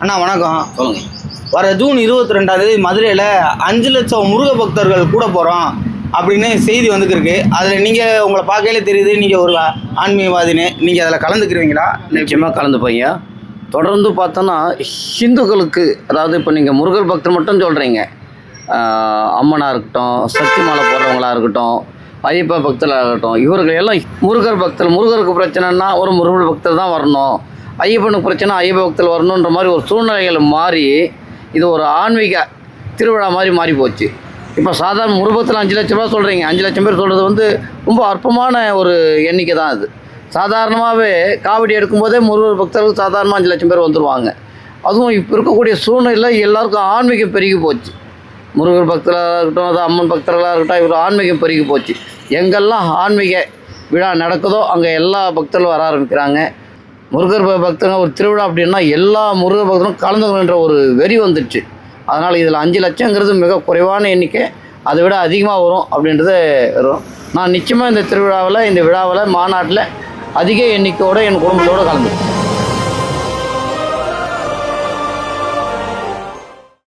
அண்ணா வணக்கம். சொல்லுங்கள். வர ஜூன் 22 மதுரையில் 5 லட்சம் முருக பக்தர்கள் கூட போகிறோம் அப்படின்னு செய்தி வந்துருக்கு. அதில் நீங்கள் உங்களை பார்க்கையிலே தெரியுது, நீங்கள் ஒரு ஆன்மீகவாதின்னு. நீங்கள் அதில் கலந்துக்கிறீங்களா? நிச்சயமாக கலந்துப்பீங்க. தொடர்ந்து பார்த்தோன்னா ஹிந்துக்களுக்கு, அதாவது இப்போ நீங்கள் முருகர் பக்தர் மட்டும் சொல்கிறீங்க, அம்மனாக இருக்கட்டும், சக்தி மாலை போடுறவங்களாக இருக்கட்டும், ஐயப்ப பக்தர்களாக இருக்கட்டும், இவர்கள் எல்லாம் முருகர் பக்தர். முருகருக்கு பிரச்சனைனா ஒரு முருகர் பக்தர் தான் வரணும், ஐயப்பனுக்கு பிரச்சனை ஐயப்ப பக்தர் வரணுன்ற மாதிரி ஒரு சூழ்நிலைகள் மாறி இது ஒரு ஆன்மீக திருவிழா மாதிரி மாறி போச்சு. இப்போ சாதாரண முருகத்தில் 5 லட்சம் ரூபா சொல்கிறீங்க. 5 லட்சம் பேர் சொல்கிறது ரொம்ப அற்பமான ஒரு எண்ணிக்கை தான் அது. சாதாரணமாகவே காவடி எடுக்கும்போதே முருகர் பக்தர்கள் சாதாரணமாக 5 லட்சம் பேர் வந்துடுவாங்க. அதுவும் இப்போ இருக்கக்கூடிய சூழ்நிலையில் எல்லாருக்கும் ஆன்மீகம் பெருகி போச்சு. முருகர் பக்தர்களாக இருக்கட்டும், அது அம்மன் பக்தர்களாக இருக்கட்டும், இவர் ஆன்மீகம் பெருகி போச்சு. எங்கெல்லாம் ஆன்மீக விழா நடக்குதோ அங்கே எல்லா பக்தர்களும் வர ஆரம்பிக்கிறாங்க. முருகர் பக்தர்கள் ஒரு திருவிழா அப்படின்னா எல்லா முருகர் பக்தரும் கலந்துக்கணுன்ற ஒரு வெறி வந்துடுச்சு. அதனால் இதில் 5 லட்சங்கிறது மிக குறைவான எண்ணிக்கை, அதை விட அதிகமாக வரும் அப்படின்றது வரும். நான் நிச்சயமாக இந்த திருவிழாவில், இந்த விழாவில், மாநாட்டில் அதிக எண்ணிக்கையோடு என் குடும்பத்தோடு கலந்துக்கிறேன்.